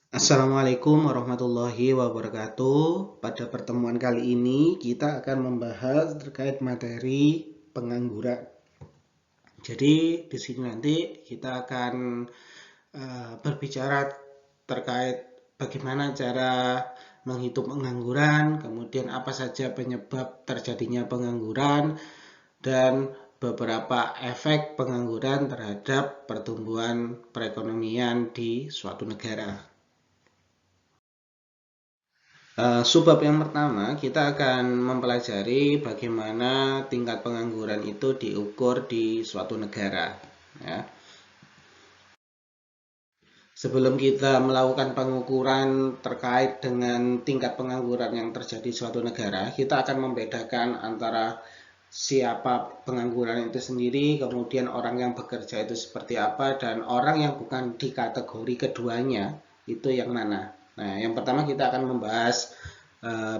Assalamualaikum warahmatullahi wabarakatuh. Pada pertemuan kali ini kita akan membahas terkait materi pengangguran. Jadi di sini nanti kita akan berbicara terkait bagaimana cara menghitung pengangguran, kemudian apa saja penyebab terjadinya pengangguran, dan beberapa efek pengangguran terhadap pertumbuhan perekonomian di suatu negara. Subbab yang pertama, kita akan mempelajari bagaimana tingkat pengangguran itu diukur di suatu negara. Ya. Sebelum kita melakukan pengukuran terkait dengan tingkat pengangguran yang terjadi di suatu negara, kita akan membedakan antara siapa pengangguran itu sendiri, kemudian orang yang bekerja itu seperti apa, dan orang yang bukan di kategori keduanya itu yang mana. Nah, yang pertama kita akan membahas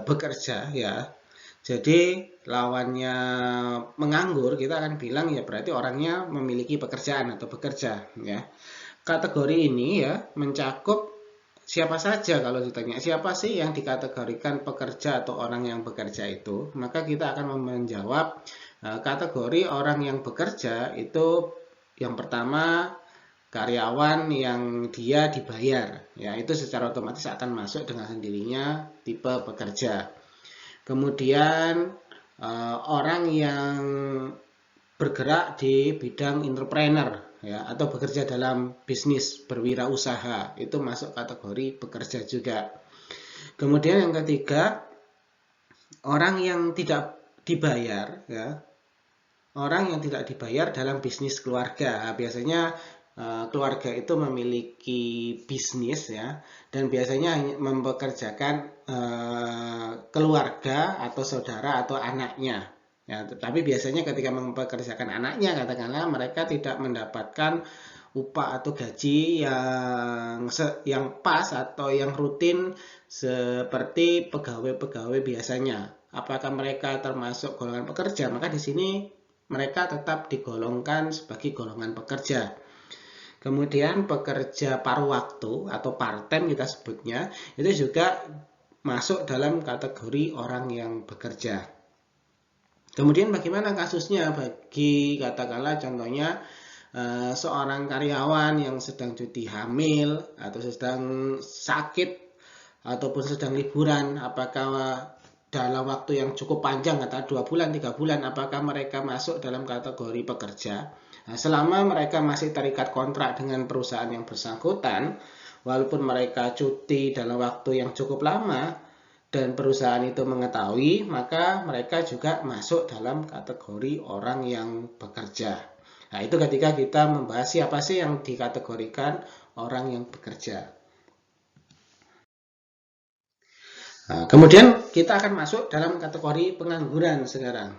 bekerja ya. Jadi lawannya menganggur kita akan bilang ya berarti orangnya memiliki pekerjaan atau bekerja ya. Kategori ini ya mencakup siapa saja. Kalau ditanya siapa sih yang dikategorikan pekerja atau orang yang bekerja itu, maka kita akan menjawab kategori orang yang bekerja itu yang pertama karyawan yang dia dibayar, ya itu secara otomatis akan masuk dengan sendirinya tipe pekerja. Kemudian orang yang bergerak di bidang entrepreneur ya atau bekerja dalam bisnis berwirausaha itu masuk kategori bekerja juga. Kemudian yang ketiga, orang yang tidak dibayar ya. Orang yang tidak dibayar dalam bisnis keluarga. Biasanya keluarga itu memiliki bisnis ya dan biasanya mempekerjakan keluarga atau saudara atau anaknya. Ya, tetapi biasanya ketika mempekerjakan anaknya, katakanlah mereka tidak mendapatkan upah atau gaji yang pas atau yang rutin seperti pegawai-pegawai biasanya. Apakah mereka termasuk golongan pekerja? Maka di sini mereka tetap digolongkan sebagai golongan pekerja. Kemudian pekerja paruh waktu atau part-time kita sebutnya, itu juga masuk dalam kategori orang yang bekerja. Kemudian bagaimana kasusnya bagi katakanlah contohnya seorang karyawan yang sedang cuti hamil atau sedang sakit ataupun sedang liburan, apakah dalam waktu yang cukup panjang, kata 2 bulan, 3 bulan, apakah mereka masuk dalam kategori pekerja? Nah, selama mereka masih terikat kontrak dengan perusahaan yang bersangkutan, walaupun mereka cuti dalam waktu yang cukup lama, dan perusahaan itu mengetahui, maka mereka juga masuk dalam kategori orang yang bekerja. Nah, itu ketika kita membahas siapa sih yang dikategorikan orang yang bekerja. Nah, kemudian kita akan masuk dalam kategori pengangguran sekarang.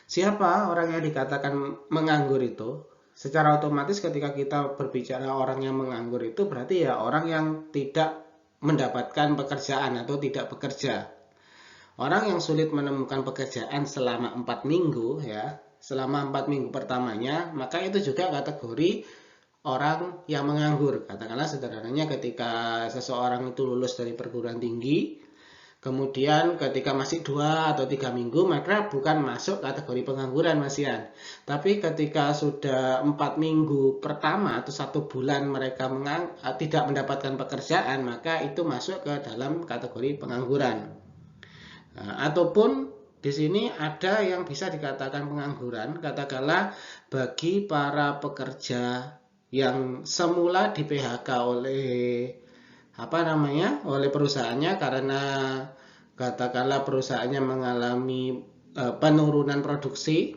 Siapa orang yang dikatakan menganggur itu? Secara otomatis ketika kita berbicara orang yang menganggur itu berarti ya orang yang tidak mendapatkan pekerjaan atau tidak bekerja. Orang yang sulit menemukan pekerjaan selama 4 minggu ya, selama 4 minggu pertamanya, maka itu juga kategori orang yang menganggur. Katakanlah sederhananya ketika seseorang itu lulus dari perguruan tinggi, kemudian ketika masih 2 atau 3 minggu, maka bukan masuk kategori pengangguran Mas Ian. Tapi ketika sudah 4 minggu pertama atau 1 bulan mereka tidak mendapatkan pekerjaan, maka itu masuk ke dalam kategori pengangguran. Ataupun di sini ada yang bisa dikatakan pengangguran, katakanlah bagi para pekerja yang semula di PHK oleh perusahaannya karena katakanlah perusahaannya mengalami penurunan produksi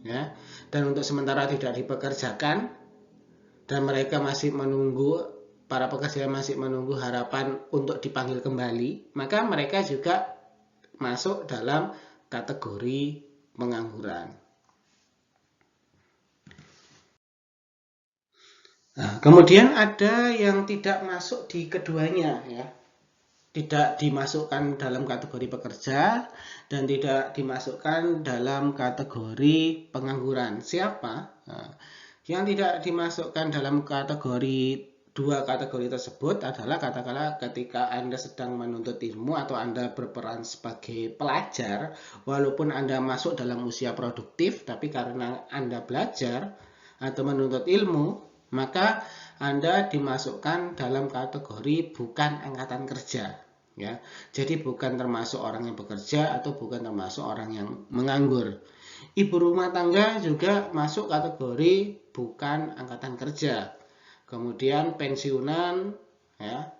ya, dan untuk sementara tidak dipekerjakan dan mereka masih menunggu, para pekerja masih menunggu harapan untuk dipanggil kembali, maka mereka juga masuk dalam kategori pengangguran. Nah, kemudian ada yang tidak masuk di keduanya ya. Tidak dimasukkan dalam kategori pekerja dan tidak dimasukkan dalam kategori pengangguran. Siapa? Nah, yang tidak dimasukkan dalam kategori dua kategori tersebut adalah katakanlah ketika Anda sedang menuntut ilmu atau Anda berperan sebagai pelajar, walaupun Anda masuk dalam usia produktif, tapi karena Anda belajar atau menuntut ilmu, maka Anda dimasukkan dalam kategori bukan angkatan kerja. Ya, jadi bukan termasuk orang yang bekerja atau bukan termasuk orang yang menganggur. Ibu rumah tangga juga masuk kategori bukan angkatan kerja. Kemudian pensiunan, ya,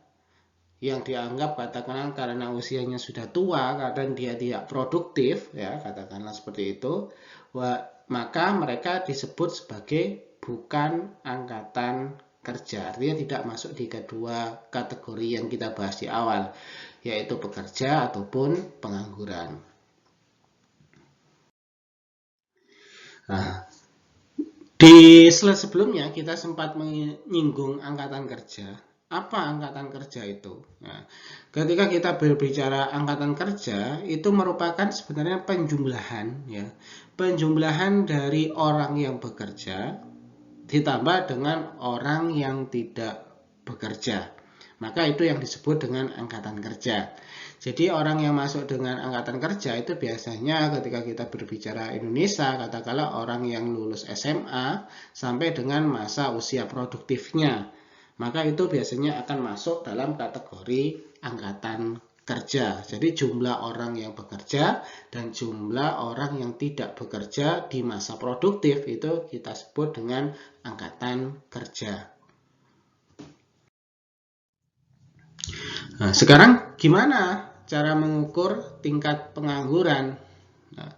yang dianggap katakanlah karena usianya sudah tua, karena dia tidak produktif, ya, katakanlah seperti itu, maka mereka disebut sebagai bukan angkatan kerja. Artinya tidak masuk di kedua kategori yang kita bahas di awal, yaitu pekerja ataupun pengangguran. Nah, di slide sebelumnya kita sempat menyinggung angkatan kerja. Apa angkatan kerja itu? Nah, ketika kita berbicara angkatan kerja, itu merupakan sebenarnya penjumlahan, ya, penjumlahan dari orang yang bekerja ditambah dengan orang yang tidak bekerja. Maka itu yang disebut dengan angkatan kerja. Jadi orang yang masuk dengan angkatan kerja itu biasanya ketika kita berbicara Indonesia, katakanlah orang yang lulus SMA sampai dengan masa usia produktifnya. Maka itu biasanya akan masuk dalam kategori angkatan kerja. Jadi jumlah orang yang bekerja dan jumlah orang yang tidak bekerja di masa produktif itu kita sebut dengan angkatan kerja. Nah, sekarang gimana cara mengukur tingkat pengangguran? Nah,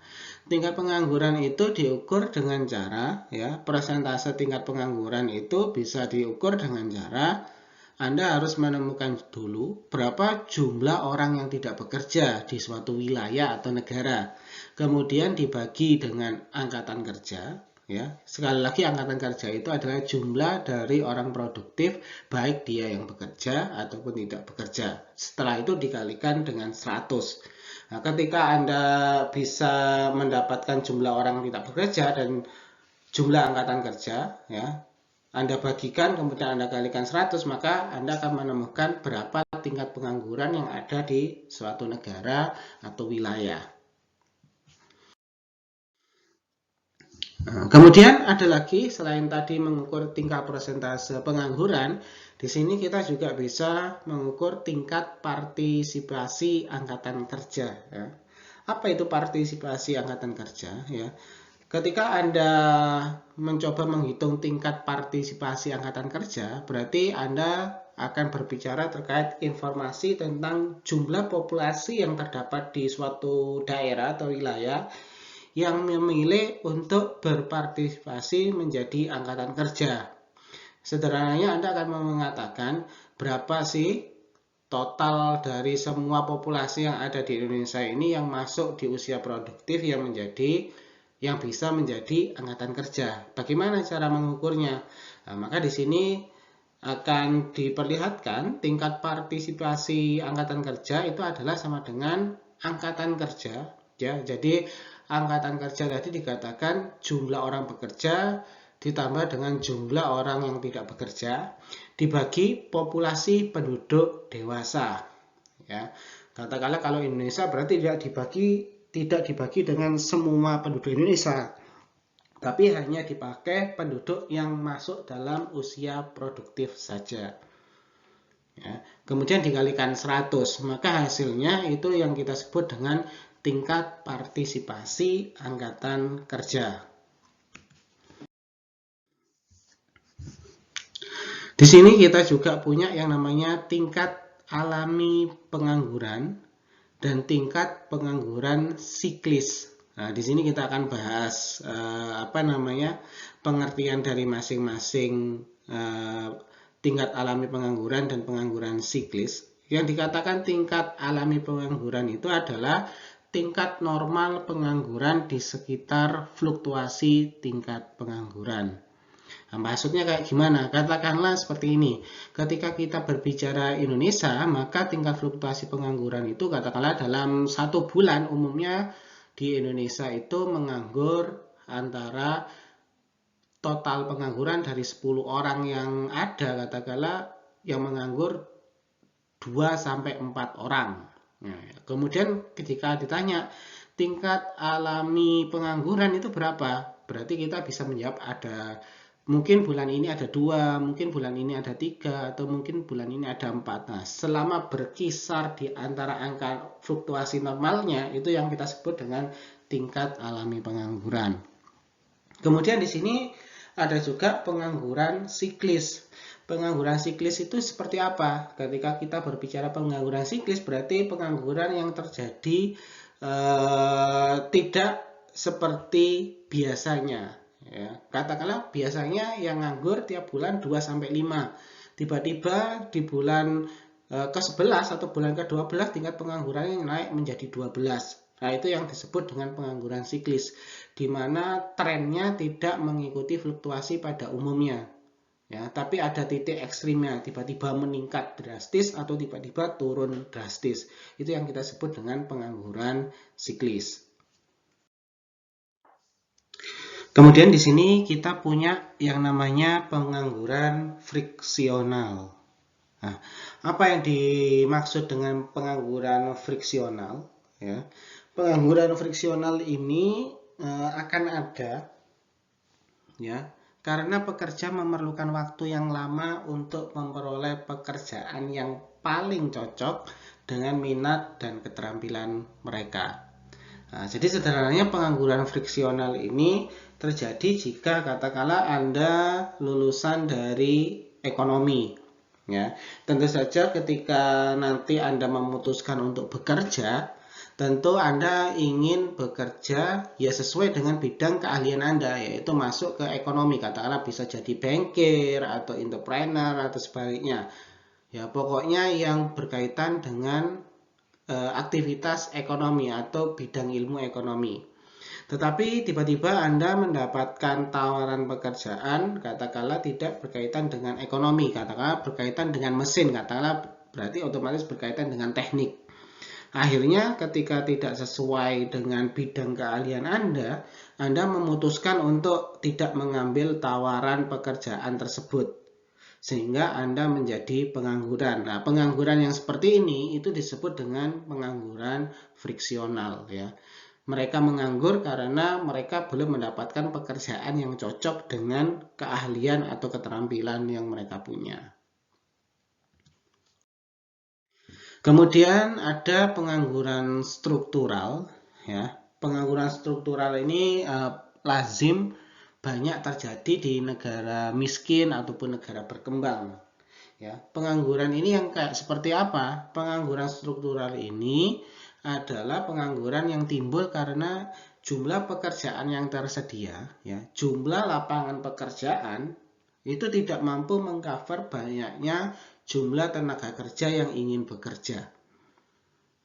tingkat pengangguran itu diukur dengan cara, ya, persentase tingkat pengangguran itu bisa diukur dengan cara Anda harus menemukan dulu berapa jumlah orang yang tidak bekerja di suatu wilayah atau negara. Kemudian dibagi dengan angkatan kerja. Ya, sekali lagi angkatan kerja itu adalah jumlah dari orang produktif baik dia yang bekerja ataupun tidak bekerja. Setelah itu dikalikan dengan 100. Nah, ketika Anda bisa mendapatkan jumlah orang yang tidak bekerja dan jumlah angkatan kerja, ya, Anda bagikan kemudian Anda kalikan 100, maka Anda akan menemukan berapa tingkat pengangguran yang ada di suatu negara atau wilayah. Nah, kemudian ada lagi selain tadi mengukur tingkat persentase pengangguran, di sini kita juga bisa mengukur tingkat partisipasi angkatan kerja. Ya. Apa itu partisipasi angkatan kerja? Ya. Ketika Anda mencoba menghitung tingkat partisipasi angkatan kerja, berarti Anda akan berbicara terkait informasi tentang jumlah populasi yang terdapat di suatu daerah atau wilayah yang memilih untuk berpartisipasi menjadi angkatan kerja. Sederhananya Anda akan mengatakan berapa sih total dari semua populasi yang ada di Indonesia ini yang masuk di usia produktif yang bisa menjadi angkatan kerja. Bagaimana cara mengukurnya? Nah, maka di sini akan diperlihatkan tingkat partisipasi angkatan kerja itu adalah sama dengan angkatan kerja. Ya, jadi angkatan kerja tadi dikatakan jumlah orang bekerja ditambah dengan jumlah orang yang tidak bekerja dibagi populasi penduduk dewasa. Ya, katakanlah kalau Indonesia berarti tidak dibagi dengan semua penduduk Indonesia, tapi hanya dipakai penduduk yang masuk dalam usia produktif saja. Ya, kemudian dikalikan 100, maka hasilnya itu yang kita sebut dengan tingkat partisipasi angkatan kerja. Di sini kita juga punya yang namanya tingkat alami pengangguran dan tingkat pengangguran siklis. Nah, di sini kita akan bahas pengertian dari masing-masing tingkat alami pengangguran dan pengangguran siklis. Yang dikatakan tingkat alami pengangguran itu adalah tingkat normal pengangguran di sekitar fluktuasi tingkat pengangguran. Nah, maksudnya kayak gimana? Katakanlah seperti ini. Ketika kita berbicara Indonesia, maka tingkat fluktuasi pengangguran itu katakanlah dalam 1 bulan umumnya di Indonesia itu menganggur antara total pengangguran dari 10 orang yang ada, katakanlah yang menganggur 2-4 orang. Nah, kemudian ketika ditanya tingkat alami pengangguran itu berapa, berarti kita bisa menjawab ada mungkin bulan ini ada 2, mungkin bulan ini ada 3, atau mungkin bulan ini ada 4. Nah, selama berkisar di antara angka fluktuasi normalnya, itu yang kita sebut dengan tingkat alami pengangguran. Kemudian di sini ada juga pengangguran siklis. Pengangguran siklis itu seperti apa? Ketika kita berbicara pengangguran siklis, berarti pengangguran yang terjadi tidak seperti biasanya. Ya. Katakanlah biasanya yang nganggur tiap bulan 2-5. Tiba-tiba di bulan ke-11 atau bulan ke-12 tingkat penganggurannya naik menjadi 12. Nah, itu yang disebut dengan pengangguran siklis, di mana trennya tidak mengikuti fluktuasi pada umumnya. Ya, tapi ada titik ekstrimnya, tiba-tiba meningkat drastis atau tiba-tiba turun drastis. Itu yang kita sebut dengan pengangguran siklis. Kemudian di sini kita punya yang namanya pengangguran friksional. Nah, apa yang dimaksud dengan pengangguran friksional? Ya, pengangguran friksional ini akan ada, ya, karena pekerja memerlukan waktu yang lama untuk memperoleh pekerjaan yang paling cocok dengan minat dan keterampilan mereka. Nah, jadi sederhananya pengangguran friksional ini terjadi jika katakanlah Anda lulusan dari ekonomi. Ya, tentu saja ketika nanti Anda memutuskan untuk bekerja, tentu Anda ingin bekerja ya sesuai dengan bidang keahlian Anda, yaitu masuk ke ekonomi, katakanlah bisa jadi bankir atau entrepreneur atau sebaliknya. Ya, pokoknya yang berkaitan dengan aktivitas ekonomi atau bidang ilmu ekonomi. Tetapi tiba-tiba Anda mendapatkan tawaran pekerjaan, katakanlah tidak berkaitan dengan ekonomi, katakanlah berkaitan dengan mesin, katakanlah berarti otomatis berkaitan dengan teknik. Akhirnya ketika tidak sesuai dengan bidang keahlian Anda memutuskan untuk tidak mengambil tawaran pekerjaan tersebut, sehingga Anda menjadi pengangguran. Nah, pengangguran yang seperti ini itu disebut dengan pengangguran friksional, ya. Mereka menganggur karena mereka belum mendapatkan pekerjaan yang cocok dengan keahlian atau keterampilan yang mereka punya. Kemudian ada pengangguran struktural, ya. Pengangguran struktural ini lazim banyak terjadi di negara miskin ataupun negara berkembang. Ya, pengangguran ini yang kayak seperti apa? Pengangguran struktural ini adalah pengangguran yang timbul karena jumlah pekerjaan yang tersedia, ya, jumlah lapangan pekerjaan itu tidak mampu mengcover banyaknya jumlah tenaga kerja yang ingin bekerja.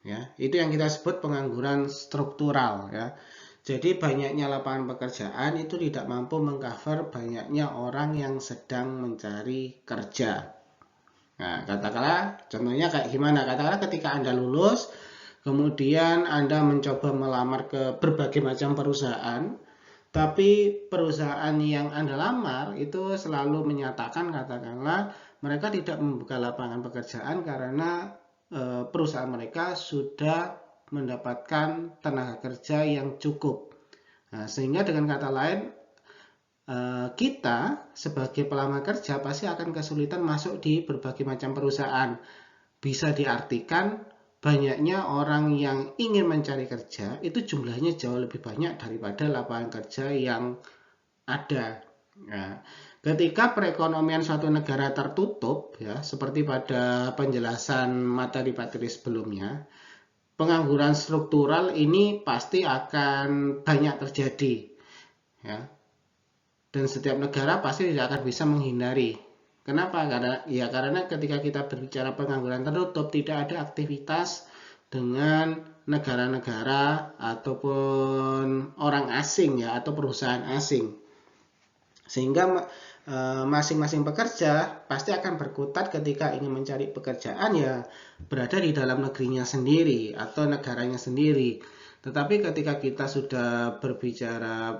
Ya, itu yang kita sebut pengangguran struktural, ya. Jadi banyaknya lapangan pekerjaan itu tidak mampu mengcover banyaknya orang yang sedang mencari kerja. Nah, katakanlah contohnya kayak gimana? Katakanlah ketika Anda lulus, kemudian Anda mencoba melamar ke berbagai macam perusahaan, tapi perusahaan yang Anda lamar itu selalu menyatakan katakanlah mereka tidak membuka lapangan pekerjaan karena perusahaan mereka sudah mendapatkan tenaga kerja yang cukup. Nah, sehingga dengan kata lain, kita sebagai pelamar kerja pasti akan kesulitan masuk di berbagai macam perusahaan. Bisa diartikan banyaknya orang yang ingin mencari kerja itu jumlahnya jauh lebih banyak daripada lapangan kerja yang ada. Nah, ketika perekonomian suatu negara tertutup, ya, seperti pada penjelasan materi-materi sebelumnya, pengangguran struktural ini pasti akan banyak terjadi, ya. Dan setiap negara pasti tidak akan bisa menghindari. Kenapa? Karena ketika kita berbicara pengangguran tertutup, tidak ada aktivitas dengan negara-negara ataupun orang asing, ya, atau perusahaan asing. Sehingga masing-masing pekerja pasti akan berkutat ketika ingin mencari pekerjaan, ya, berada di dalam negerinya sendiri atau negaranya sendiri. Tetapi ketika kita sudah berbicara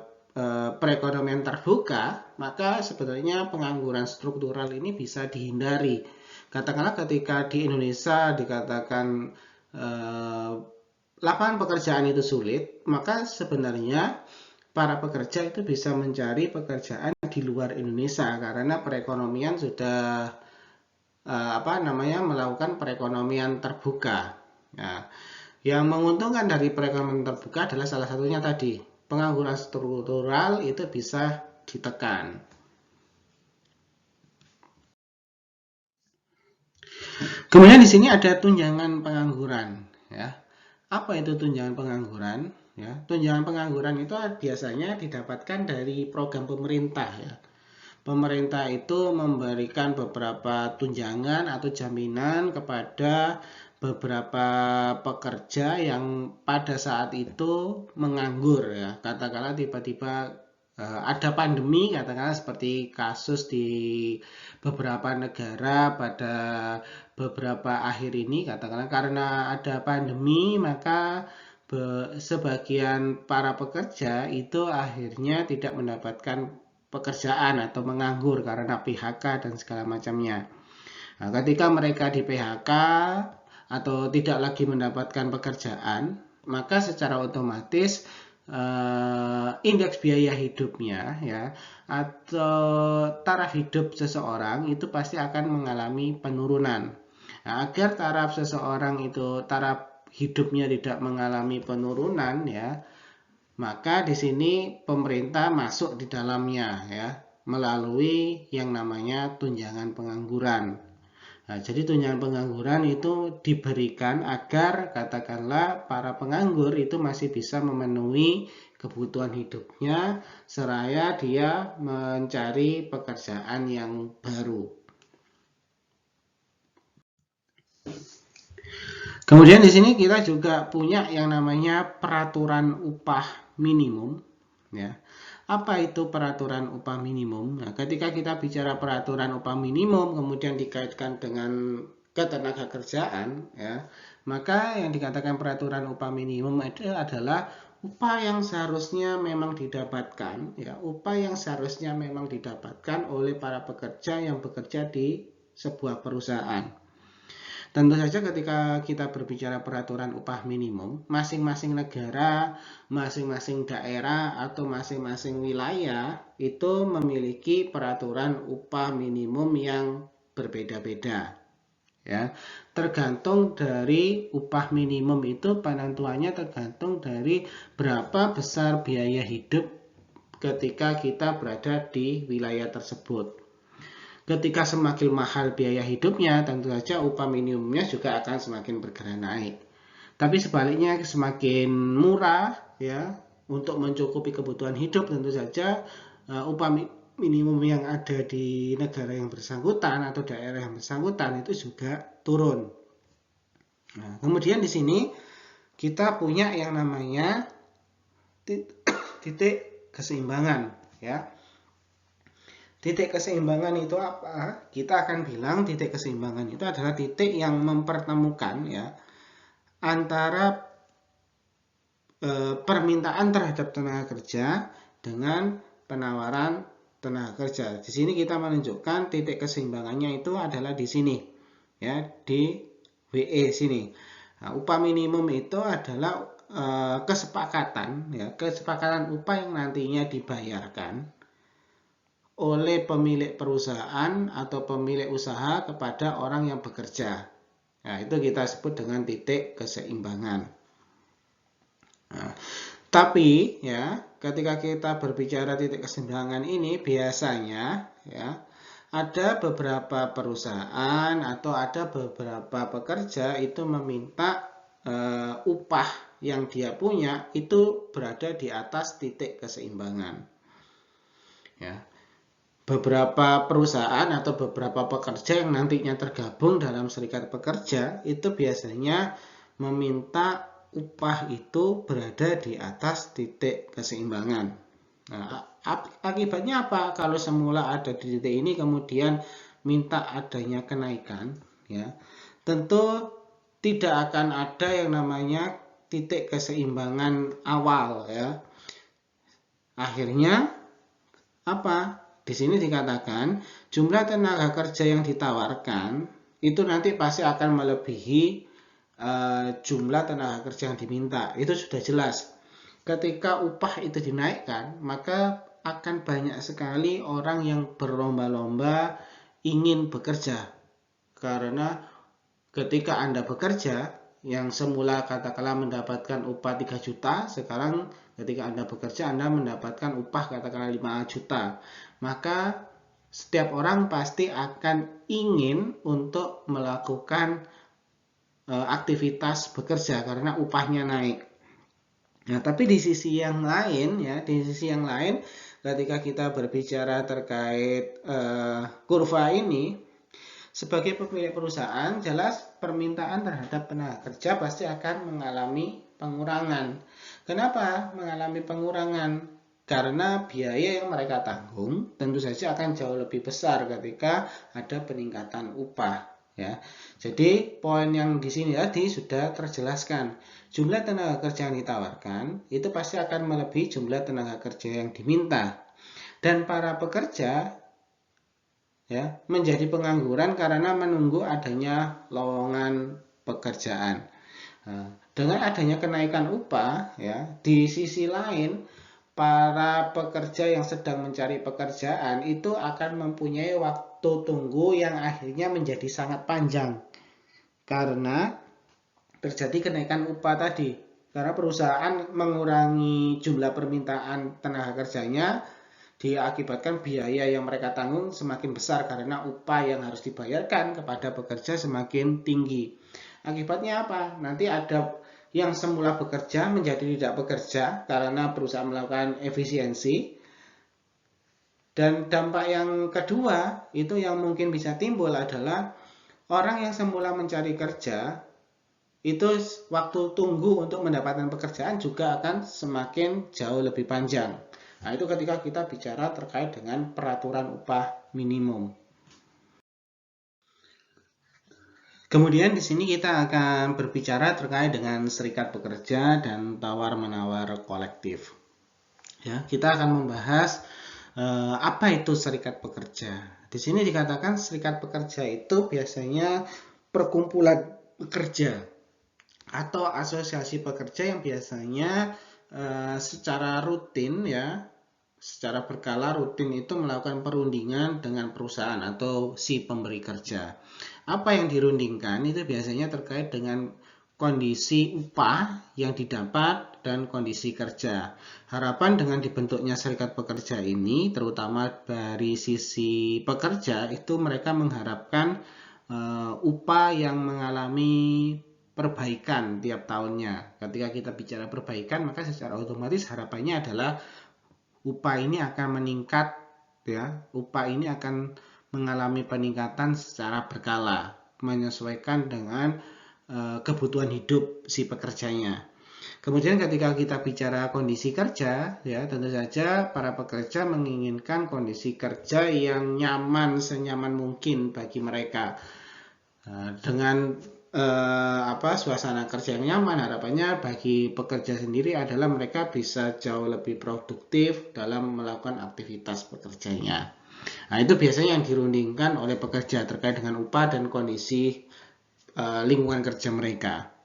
perekonomian terbuka, maka sebenarnya pengangguran struktural ini bisa dihindari. Katakanlah ketika di Indonesia dikatakan lapangan pekerjaan itu sulit, maka sebenarnya para pekerja itu bisa mencari pekerjaan di luar Indonesia karena perekonomian sudah melakukan perekonomian terbuka. Nah, yang menguntungkan dari perekonomian terbuka adalah salah satunya tadi, pengangguran struktural itu bisa ditekan. Kemudian di sini ada tunjangan pengangguran, ya. Apa itu tunjangan pengangguran? Ya, tunjangan pengangguran itu biasanya didapatkan dari program pemerintah, ya. Pemerintah itu memberikan beberapa tunjangan atau jaminan kepada beberapa pekerja yang pada saat itu menganggur, ya. Katakanlah tiba-tiba ada pandemi, katakanlah seperti kasus di beberapa negara pada beberapa akhir ini, katakanlah karena ada pandemi maka sebagian para pekerja itu akhirnya tidak mendapatkan pekerjaan atau menganggur karena PHK dan segala macamnya. Nah, ketika mereka di PHK atau tidak lagi mendapatkan pekerjaan, maka secara otomatis indeks biaya hidupnya, ya, atau taraf hidup seseorang itu pasti akan mengalami penurunan. Nah, agar taraf seseorang itu taraf hidupnya tidak mengalami penurunan, ya, maka di sini pemerintah masuk di dalamnya, ya, melalui yang namanya tunjangan pengangguran. Nah, jadi tunjangan pengangguran itu diberikan agar katakanlah para penganggur itu masih bisa memenuhi kebutuhan hidupnya seraya dia mencari pekerjaan yang baru. Kemudian di sini kita juga punya yang namanya peraturan upah minimum, ya. Apa itu peraturan upah minimum? Nah, ketika kita bicara peraturan upah minimum kemudian dikaitkan dengan ketenaga kerjaan, ya, maka yang dikatakan peraturan upah minimum itu adalah upah yang seharusnya memang didapatkan, ya, upah yang seharusnya memang didapatkan oleh para pekerja yang bekerja di sebuah perusahaan. Tentu saja ketika kita berbicara peraturan upah minimum, masing-masing negara, masing-masing daerah, atau masing-masing wilayah itu memiliki peraturan upah minimum yang berbeda-beda. Ya, tergantung dari upah minimum itu penentuannya tergantung dari berapa besar biaya hidup ketika kita berada di wilayah tersebut. Ketika semakin mahal biaya hidupnya, tentu saja upah minimumnya juga akan semakin bergerak naik. Tapi sebaliknya semakin murah, ya, untuk mencukupi kebutuhan hidup, tentu saja upah minimum yang ada di negara yang bersangkutan atau daerah yang bersangkutan itu juga turun. Nah, kemudian di sini kita punya yang namanya titik keseimbangan, ya. Titik keseimbangan itu apa? Kita akan bilang titik keseimbangan itu adalah titik yang mempertemukan, ya, antara permintaan terhadap tenaga kerja dengan penawaran tenaga kerja. Di sini kita menunjukkan titik keseimbangannya itu adalah di sini, ya, di WE sini. Nah, upah minimum itu adalah kesepakatan, ya, kesepakatan upah yang nantinya dibayarkan oleh pemilik perusahaan atau pemilik usaha kepada orang yang bekerja. Nah, itu kita sebut dengan titik keseimbangan. Nah, tapi, ya, ketika kita berbicara titik keseimbangan ini biasanya, ya, ada beberapa perusahaan atau ada beberapa pekerja itu meminta upah yang dia punya itu berada di atas titik keseimbangan. Ya. Beberapa perusahaan atau beberapa pekerja yang nantinya tergabung dalam serikat pekerja itu biasanya meminta upah itu berada di atas titik keseimbangan. Nah, akibatnya apa? Kalau semula ada di titik ini kemudian minta adanya kenaikan, ya, tentu tidak akan ada yang namanya titik keseimbangan awal, ya. Akhirnya apa? Di sini dikatakan jumlah tenaga kerja yang ditawarkan itu nanti pasti akan melebihi jumlah tenaga kerja yang diminta. Itu sudah jelas. Ketika upah itu dinaikkan, maka akan banyak sekali orang yang berlomba-lomba ingin bekerja. Karena ketika Anda bekerja, yang semula katakanlah mendapatkan upah 3 juta, sekarang ketika Anda bekerja, Anda mendapatkan upah katakanlah 5 juta. Maka setiap orang pasti akan ingin untuk melakukan aktivitas bekerja karena upahnya naik. Nah, tapi di sisi yang lain ketika kita berbicara terkait kurva ini, sebagai pemilik perusahaan, jelas permintaan terhadap tenaga kerja pasti akan mengalami pengurangan. Kenapa mengalami pengurangan? Karena biaya yang mereka tanggung tentu saja akan jauh lebih besar ketika ada peningkatan upah. Ya, jadi poin yang di sini tadi sudah terjelaskan. Jumlah tenaga kerja yang ditawarkan itu pasti akan melebihi jumlah tenaga kerja yang diminta. Dan para pekerja menjadi pengangguran karena menunggu adanya lowongan pekerjaan. Dengan adanya kenaikan upah, di sisi lain para pekerja yang sedang mencari pekerjaan itu akan mempunyai waktu tunggu yang akhirnya menjadi sangat panjang karena terjadi kenaikan upah tadi. Karena perusahaan mengurangi jumlah permintaan tenaga kerjanya, diakibatkan biaya yang mereka tanggung semakin besar karena upah yang harus dibayarkan kepada pekerja semakin tinggi. Akibatnya apa? Nanti ada yang semula bekerja menjadi tidak bekerja karena perusahaan melakukan efisiensi. Dan dampak yang kedua itu yang mungkin bisa timbul adalah orang yang semula mencari kerja itu waktu tunggu untuk mendapatkan pekerjaan juga akan semakin jauh lebih panjang. Nah, itu ketika kita bicara terkait dengan peraturan upah minimum. Kemudian di sini kita akan berbicara terkait dengan serikat pekerja dan tawar-menawar kolektif. Ya, kita akan membahas apa itu serikat pekerja. Di sini dikatakan serikat pekerja itu biasanya perkumpulan pekerja atau asosiasi pekerja yang biasanya secara rutin secara berkala rutin itu melakukan perundingan dengan perusahaan atau si pemberi kerja. Apa yang dirundingkan itu biasanya terkait dengan kondisi upah yang didapat dan kondisi kerja. Harapan dengan dibentuknya serikat pekerja ini, terutama dari sisi pekerja, itu mereka mengharapkan upah yang mengalami perbaikan tiap tahunnya. Ketika kita bicara perbaikan, maka secara otomatis harapannya adalah upah ini akan meningkat, upah ini akan mengalami peningkatan secara berkala, menyesuaikan dengan kebutuhan hidup si pekerjanya. Kemudian ketika kita bicara kondisi kerja, tentu saja para pekerja menginginkan kondisi kerja yang nyaman, senyaman mungkin bagi mereka. Dengan suasana kerja yang nyaman, harapannya bagi pekerja sendiri adalah mereka bisa jauh lebih produktif dalam melakukan aktivitas pekerjanya. Nah, itu biasanya yang dirundingkan oleh pekerja terkait dengan upah dan kondisi lingkungan kerja mereka.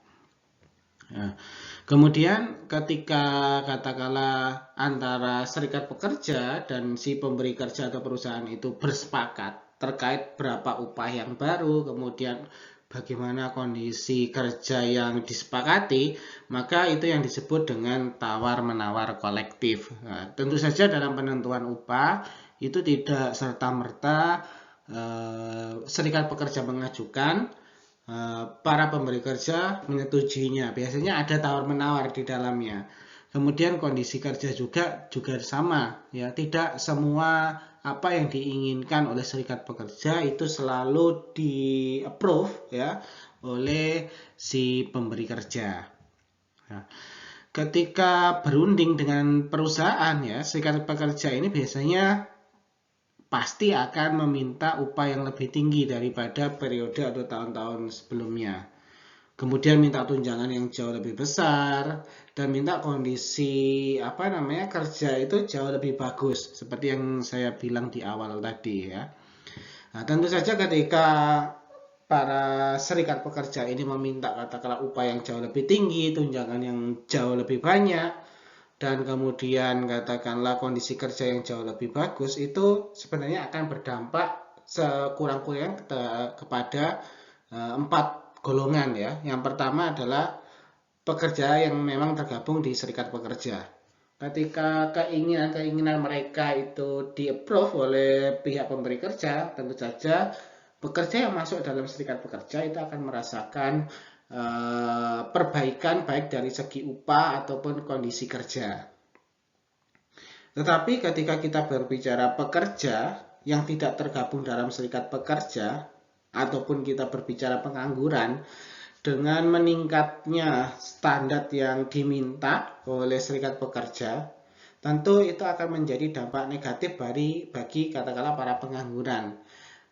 Nah, kemudian ketika katakanlah antara serikat pekerja dan si pemberi kerja atau perusahaan itu bersepakat terkait berapa upah yang baru, kemudian bagaimana kondisi kerja yang disepakati, maka itu yang disebut dengan tawar-menawar kolektif. Nah, tentu saja dalam penentuan upah itu tidak serta-merta serikat pekerja mengajukan, para pemberi kerja menyetujuinya. Biasanya ada tawar-menawar di dalamnya. Kemudian kondisi kerja juga sama, tidak semua apa yang diinginkan oleh serikat pekerja itu selalu di-approve oleh si pemberi kerja. Nah, ketika berunding dengan perusahaan, serikat pekerja ini biasanya pasti akan meminta upah yang lebih tinggi daripada periode atau tahun-tahun sebelumnya. kemudian minta tunjangan yang jauh lebih besar, dan minta kondisi kerja itu jauh lebih bagus, seperti yang saya bilang di awal tadi ya. Nah, tentu saja ketika para serikat pekerja ini meminta katakanlah upah yang jauh lebih tinggi, tunjangan yang jauh lebih banyak, dan kemudian katakanlah kondisi kerja yang jauh lebih bagus, itu sebenarnya akan berdampak sekurang-kurangnya kepada 4 golongan ya. Yang pertama adalah pekerja yang memang tergabung di serikat pekerja. Ketika keinginan-keinginan mereka itu di-approve oleh pihak pemberi kerja, tentu saja pekerja yang masuk dalam serikat pekerja itu akan merasakan perbaikan baik dari segi upah ataupun kondisi kerja. Tetapi ketika kita berbicara pekerja yang tidak tergabung dalam serikat pekerja, ataupun kita berbicara pengangguran, dengan meningkatnya standar yang diminta oleh serikat pekerja, tentu itu akan menjadi dampak negatif bagi katakanlah para pengangguran.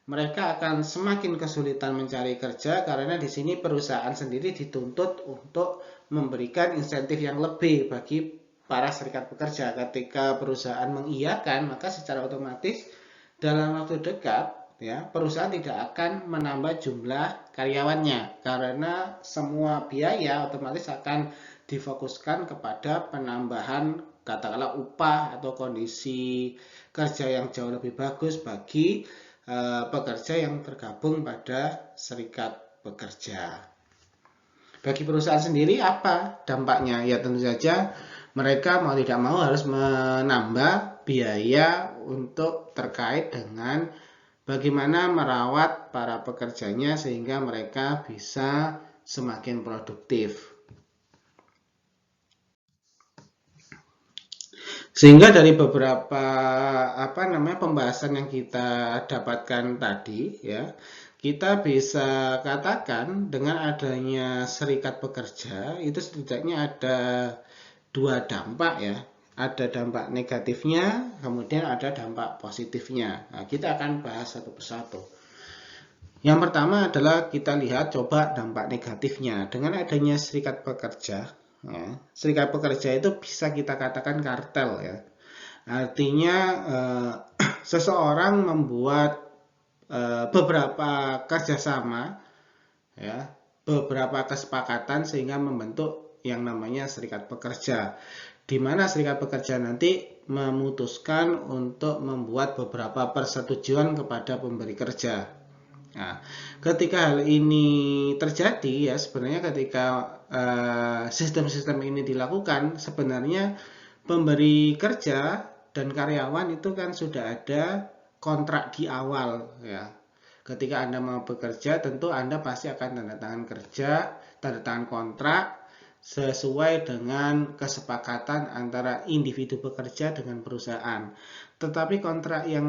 Mereka akan semakin kesulitan mencari kerja karena di sini perusahaan sendiri dituntut untuk memberikan insentif yang lebih bagi para serikat pekerja. Ketika perusahaan mengiyakan, maka secara otomatis dalam waktu dekat ya, perusahaan tidak akan menambah jumlah karyawannya karena semua biaya otomatis akan difokuskan kepada penambahan katakanlah upah atau kondisi kerja yang jauh lebih bagus bagi pekerja yang tergabung pada serikat pekerja. Bagi perusahaan sendiri apa dampaknya? Ya tentu saja mereka mau tidak mau harus menambah biaya untuk terkait dengan bagaimana merawat para pekerjanya sehingga mereka bisa semakin produktif. Sehingga dari beberapa pembahasan yang kita dapatkan tadi ya, kita bisa katakan dengan adanya serikat pekerja itu setidaknya ada 2 dampak ya. Ada dampak negatifnya, kemudian ada dampak positifnya. Nah, kita akan bahas satu persatu. Yang pertama adalah kita lihat coba dampak negatifnya. Dengan adanya serikat pekerja, ya, serikat pekerja itu bisa kita katakan kartel ya. Artinya seseorang membuat beberapa kerjasama, ya, beberapa kesepakatan sehingga membentuk yang namanya serikat pekerja, di mana serikat pekerja nanti memutuskan untuk membuat beberapa persetujuan kepada pemberi kerja. Nah, ketika hal ini terjadi ya, sebenarnya ketika sistem-sistem ini dilakukan, sebenarnya pemberi kerja dan karyawan itu kan sudah ada kontrak di awal ya. Ketika Anda mau bekerja, tentu Anda pasti akan tanda tangan kontrak sesuai dengan kesepakatan antara individu pekerja dengan perusahaan. Tetapi kontrak yang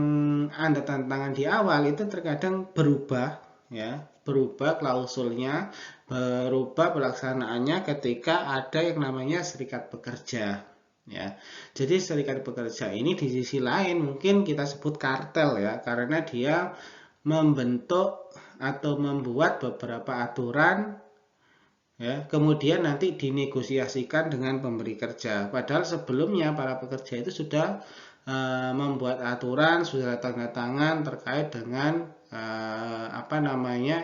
Anda tanda tangan di awal itu terkadang berubah ya, berubah klausulnya, berubah pelaksanaannya ketika ada yang namanya serikat pekerja. Ya, jadi serikat pekerja ini di sisi lain mungkin kita sebut kartel ya, karena dia membentuk atau membuat beberapa aturan ya, kemudian nanti dinegosiasikan dengan pemberi kerja. Padahal sebelumnya para pekerja itu sudah membuat aturan, sudah tanda tangan terkait dengan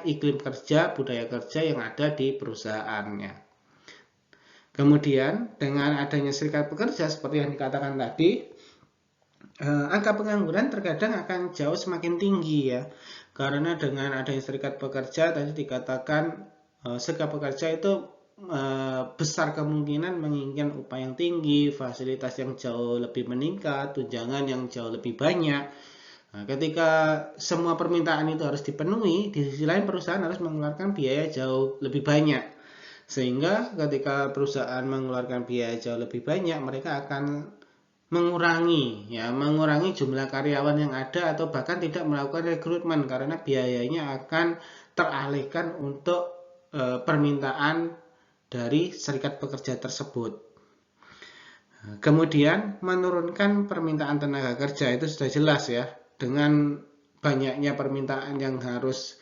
iklim kerja, budaya kerja yang ada di perusahaannya. Kemudian dengan adanya serikat pekerja seperti yang dikatakan tadi, angka pengangguran terkadang akan jauh semakin tinggi ya. Karena dengan adanya serikat pekerja tadi dikatakan serikat pekerja itu besar kemungkinan menginginkan upah yang tinggi, fasilitas yang jauh lebih meningkat, tunjangan yang jauh lebih banyak. Nah, ketika semua permintaan itu harus dipenuhi, di sisi lain perusahaan harus mengeluarkan biaya jauh lebih banyak. Sehingga ketika perusahaan mengeluarkan biaya jauh lebih banyak, mereka akan mengurangi jumlah karyawan yang ada atau bahkan tidak melakukan rekrutmen karena biayanya akan teralihkan untuk permintaan dari serikat pekerja tersebut. Kemudian menurunkan permintaan tenaga kerja itu sudah jelas ya, dengan banyaknya permintaan yang harus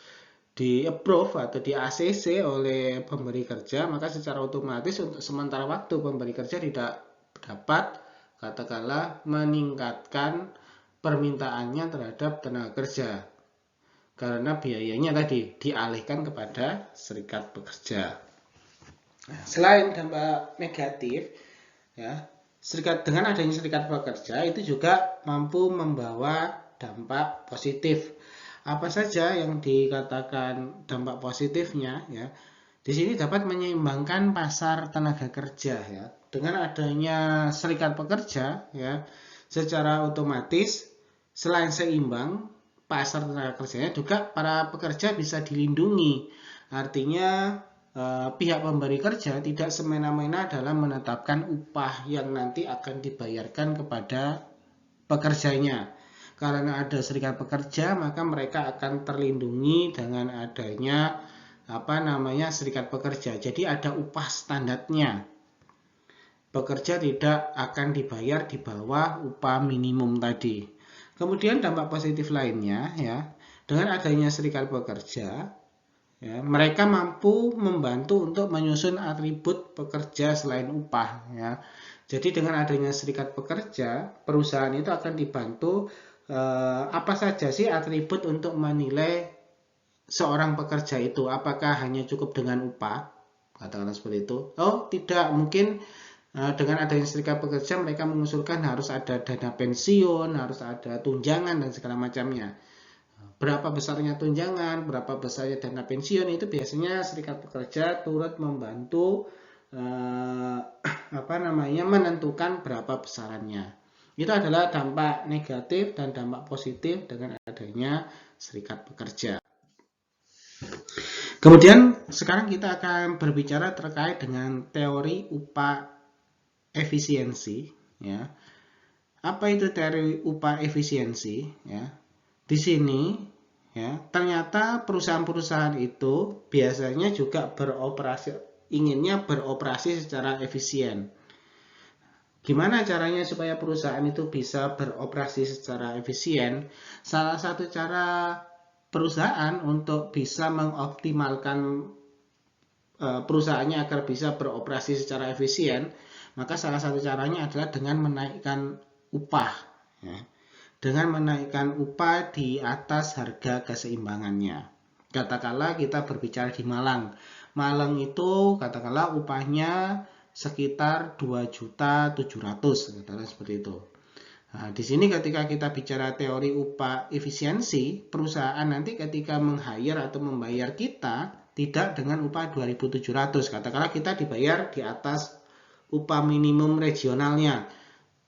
di approve atau di ACC oleh pemberi kerja, maka secara otomatis untuk sementara waktu pemberi kerja tidak dapat katakanlah meningkatkan permintaannya terhadap tenaga kerja karena biayanya tadi dialihkan kepada serikat pekerja. Nah, selain dampak negatif, ya, dengan adanya serikat pekerja itu juga mampu membawa dampak positif. Apa saja yang dikatakan dampak positifnya, ya? Di sini dapat menyeimbangkan pasar tenaga kerja, ya. Dengan adanya serikat pekerja, ya, secara otomatis selain seimbang pasar tenaga kerjanya, juga para pekerja bisa dilindungi. Artinya pihak pemberi kerja tidak semena-mena dalam menetapkan upah yang nanti akan dibayarkan kepada pekerjanya. Karena ada serikat pekerja, maka mereka akan terlindungi dengan adanya serikat pekerja. Jadi ada upah standarnya. Pekerja tidak akan dibayar di bawah upah minimum tadi. Kemudian dampak positif lainnya, ya, dengan adanya serikat pekerja, ya, mereka mampu membantu untuk menyusun atribut pekerja selain upah, ya. Jadi dengan adanya serikat pekerja, perusahaan itu akan dibantu apa saja sih atribut untuk menilai seorang pekerja itu, apakah hanya cukup dengan upah, katakanlah seperti itu. Oh tidak, mungkin dengan adanya serikat pekerja mereka mengusulkan harus ada dana pensiun, harus ada tunjangan dan segala macamnya. Berapa besarnya tunjangan, berapa besarnya dana pensiun, itu biasanya serikat pekerja turut membantu menentukan berapa besarannya. Itu adalah dampak negatif dan dampak positif dengan adanya serikat pekerja. Kemudian sekarang kita akan berbicara terkait dengan teori upah efisiensi, ya. Apa itu teori upah efisiensi, ya? Di sini, ya, ternyata perusahaan-perusahaan itu biasanya juga inginnya beroperasi secara efisien. Gimana caranya supaya perusahaan itu bisa beroperasi secara efisien? Salah satu cara perusahaan untuk bisa mengoptimalkan perusahaannya agar bisa beroperasi secara efisien, maka salah satu caranya adalah dengan menaikkan upah, ya. Dengan menaikkan upah di atas harga keseimbangannya. Katakanlah kita berbicara di Malang. Malang itu katakanlah upahnya sekitar 2.700.000, katakanlah seperti itu. Nah, di sini ketika kita bicara teori upah efisiensi, perusahaan nanti ketika meng-hire atau membayar kita tidak dengan upah 2.700, katakanlah kita dibayar di atas upah minimum regionalnya.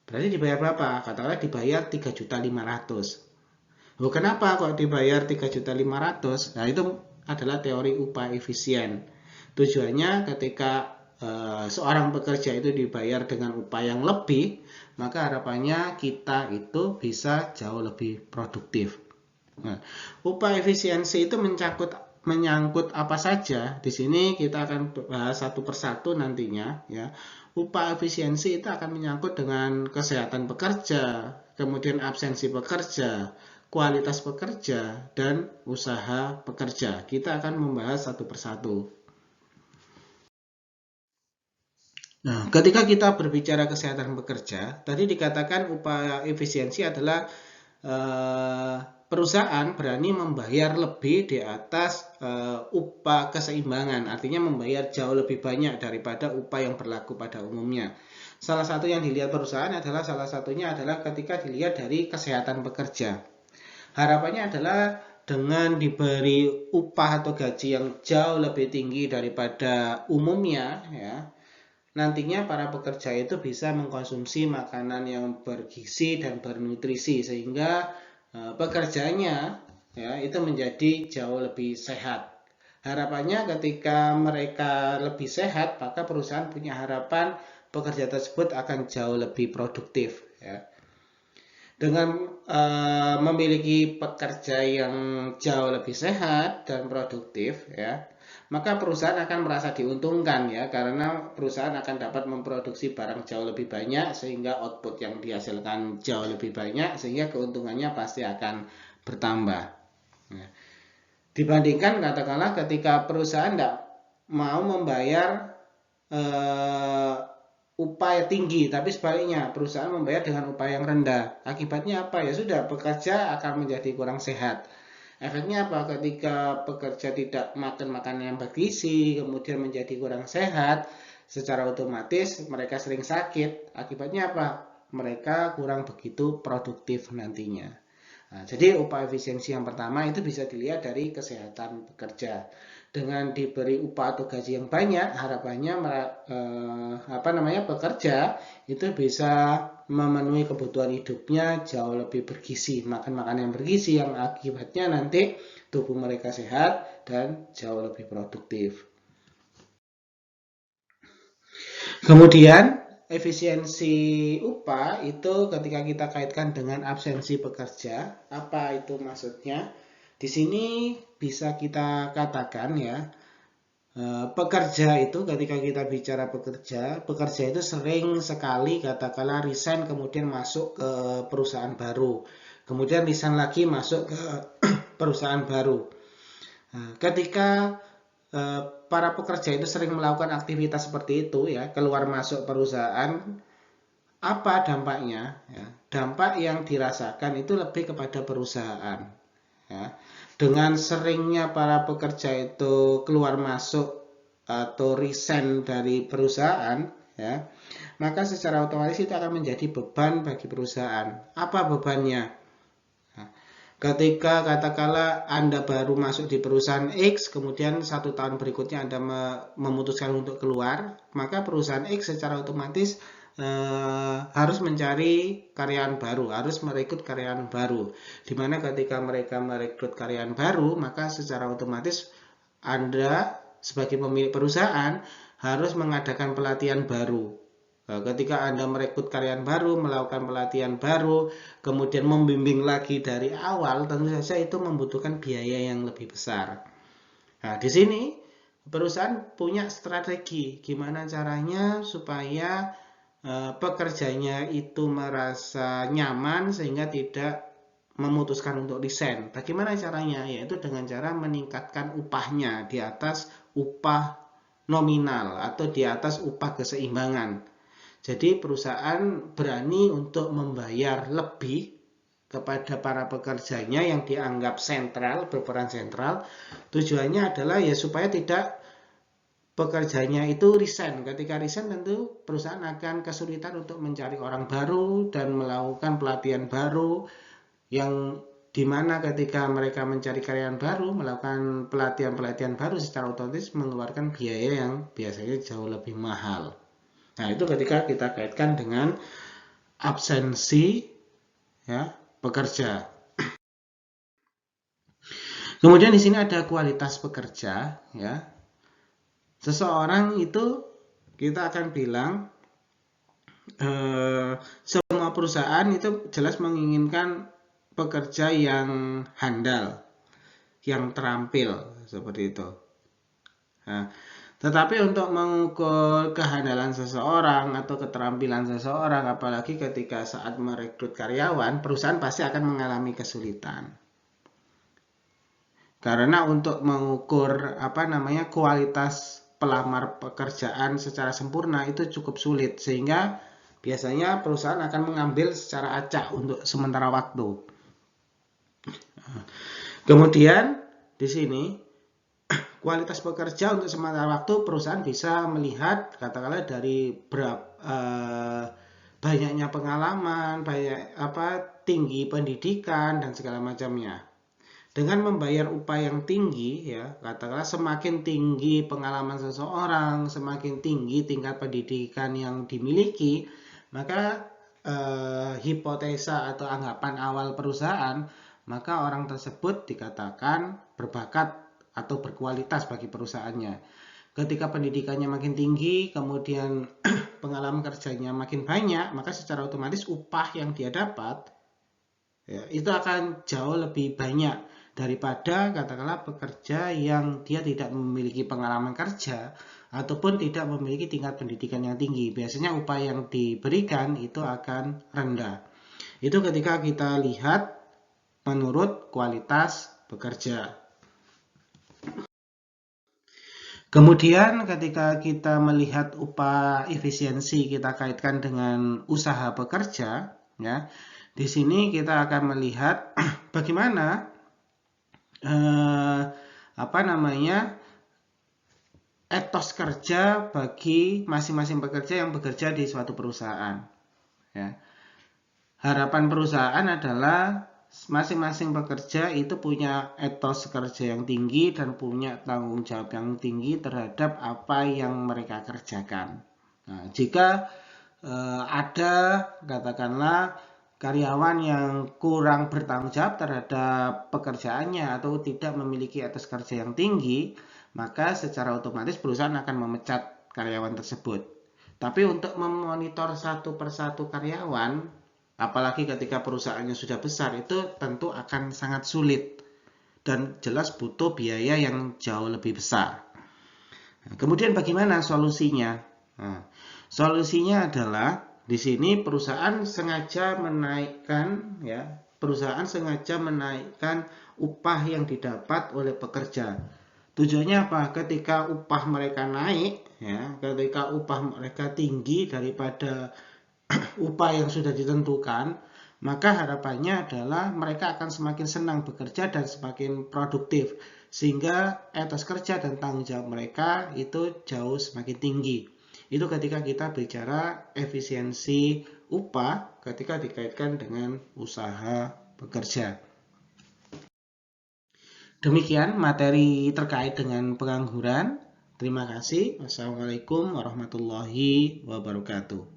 Berarti dibayar berapa? Katakanlah dibayar 3.500.000. Loh, kenapa kok dibayar 3.500.000? Nah, itu adalah teori upah efisien. Tujuannya ketika seorang pekerja itu dibayar dengan upah yang lebih, maka harapannya kita itu bisa jauh lebih produktif. Nah, upah efisiensi itu menyangkut apa saja. Di sini kita akan bahas satu persatu nantinya, ya. Upah efisiensi itu akan menyangkut dengan kesehatan pekerja, kemudian absensi pekerja, kualitas pekerja, dan usaha pekerja. Kita akan membahas satu persatu. Nah, ketika kita berbicara kesehatan pekerja, tadi dikatakan upah efisiensi adalah perusahaan berani membayar lebih di atas upah keseimbangan, artinya membayar jauh lebih banyak daripada upah yang berlaku pada umumnya. Salah satu yang dilihat perusahaan adalah ketika dilihat dari kesehatan pekerja. Harapannya adalah dengan diberi upah atau gaji yang jauh lebih tinggi daripada umumnya, ya, nantinya para pekerja itu bisa mengkonsumsi makanan yang bergizi dan bernutrisi sehingga pekerjanya, ya, itu menjadi jauh lebih sehat. Harapannya ketika mereka lebih sehat, maka perusahaan punya harapan pekerja tersebut akan jauh lebih produktif, ya. Dengan memiliki pekerja yang jauh lebih sehat dan produktif, ya, maka perusahaan akan merasa diuntungkan, ya, karena perusahaan akan dapat memproduksi barang jauh lebih banyak sehingga output yang dihasilkan jauh lebih banyak sehingga keuntungannya pasti akan bertambah. Nah, Dibandingkan katakanlah ketika perusahaan tidak mau membayar upah tinggi, tapi sebaliknya perusahaan membayar dengan upah yang rendah. Akibatnya apa? Ya sudah, pekerja akan menjadi kurang sehat. Efeknya apa? Ketika pekerja tidak makan makanan yang bergizi, kemudian menjadi kurang sehat, secara otomatis mereka sering sakit. Akibatnya apa? Mereka kurang begitu produktif nantinya. Nah, jadi upah efisiensi yang pertama itu bisa dilihat dari kesehatan pekerja. Dengan diberi upah atau gaji yang banyak, harapannya pekerja itu bisa memenuhi kebutuhan hidupnya jauh lebih bergizi, makan makanan yang bergizi, yang akibatnya nanti tubuh mereka sehat dan jauh lebih produktif. Kemudian efisiensi upah itu ketika kita kaitkan dengan absensi pekerja, apa itu maksudnya? Di sini bisa kita katakan ya, pekerja itu ketika kita bicara pekerja itu sering sekali katakanlah resign kemudian masuk ke perusahaan baru, kemudian resign lagi masuk ke perusahaan baru. Nah, ketika para pekerja itu sering melakukan aktivitas seperti itu ya, keluar masuk perusahaan, apa dampaknya? Ya, dampak yang dirasakan itu lebih kepada perusahaan. Ya. Dengan seringnya para pekerja itu keluar masuk atau resign dari perusahaan, ya, maka secara otomatis itu akan menjadi beban bagi perusahaan. Apa bebannya? Nah, ketika katakanlah Anda baru masuk di perusahaan X, kemudian 1 tahun berikutnya Anda memutuskan untuk keluar, maka perusahaan X secara otomatis harus mencari karyawan baru, harus merekrut karyawan baru. Dimana ketika mereka merekrut karyawan baru, maka secara otomatis Anda sebagai pemilik perusahaan harus mengadakan pelatihan baru. Ketika Anda merekrut karyawan baru, melakukan pelatihan baru, kemudian membimbing lagi dari awal, tentu saja itu membutuhkan biaya yang lebih besar. Nah, di sini perusahaan punya strategi gimana caranya supaya pekerjanya itu merasa nyaman sehingga tidak memutuskan untuk resign. Bagaimana caranya? Yaitu dengan cara meningkatkan upahnya di atas upah nominal atau di atas upah keseimbangan. Jadi perusahaan berani untuk membayar lebih kepada para pekerjanya yang dianggap sentral, berperan sentral. Tujuannya adalah ya supaya tidak pekerjanya itu resign. Ketika resign tentu perusahaan akan kesulitan untuk mencari orang baru dan melakukan pelatihan baru, yang dimana ketika mereka mencari karyawan baru, melakukan pelatihan-pelatihan baru secara otomatis mengeluarkan biaya yang biasanya jauh lebih mahal. Nah, itu ketika kita kaitkan dengan absensi ya pekerja. Kemudian di sini ada kualitas pekerja ya. Seseorang itu kita akan bilang semua perusahaan itu jelas menginginkan pekerja yang handal, yang terampil seperti itu. Nah, tetapi untuk mengukur kehandalan seseorang atau keterampilan seseorang, apalagi ketika saat merekrut karyawan, perusahaan pasti akan mengalami kesulitan. Karena untuk mengukur kualitas pelamar pekerjaan secara sempurna itu cukup sulit, sehingga biasanya perusahaan akan mengambil secara acak untuk sementara waktu. Kemudian di sini kualitas pekerja untuk sementara waktu perusahaan bisa melihat katakanlah dari banyaknya pengalaman, tinggi pendidikan dan segala macamnya. Dengan membayar upah yang tinggi, ya katakanlah semakin tinggi pengalaman seseorang, semakin tinggi tingkat pendidikan yang dimiliki, maka hipotesa atau anggapan awal perusahaan, maka orang tersebut dikatakan berbakat atau berkualitas bagi perusahaannya. Ketika pendidikannya makin tinggi, kemudian pengalaman kerjanya makin banyak, maka secara otomatis upah yang dia dapat ya, itu akan jauh lebih banyak daripada katakanlah pekerja yang dia tidak memiliki pengalaman kerja ataupun tidak memiliki tingkat pendidikan yang tinggi. Biasanya upah yang diberikan itu akan rendah. Itu ketika kita lihat menurut kualitas pekerja. Kemudian ketika kita melihat upah efisiensi kita kaitkan dengan usaha pekerja, ya, di sini kita akan melihat bagaimana etos kerja bagi masing-masing pekerja yang bekerja di suatu perusahaan. Ya. Harapan perusahaan adalah masing-masing pekerja itu punya etos kerja yang tinggi dan punya tanggung jawab yang tinggi terhadap apa yang mereka kerjakan. Nah, jika ada katakanlah karyawan yang kurang bertanggung jawab terhadap pekerjaannya atau tidak memiliki etos kerja yang tinggi, maka secara otomatis perusahaan akan memecat karyawan tersebut. Tapi untuk memonitor satu persatu karyawan, apalagi ketika perusahaannya sudah besar, itu tentu akan sangat sulit dan jelas butuh biaya yang jauh lebih besar. Kemudian bagaimana solusinya? Nah, solusinya adalah di sini perusahaan sengaja menaikkan upah yang didapat oleh pekerja. Tujuannya apa? Ketika upah mereka naik, ketika upah mereka tinggi daripada upah yang sudah ditentukan, maka harapannya adalah mereka akan semakin senang bekerja dan semakin produktif, sehingga etos kerja dan tanggung jawab mereka itu jauh semakin tinggi. Itu ketika kita bicara efisiensi upah ketika dikaitkan dengan usaha bekerja. Demikian materi terkait dengan pengangguran. Terima kasih. Wassalamualaikum warahmatullahi wabarakatuh.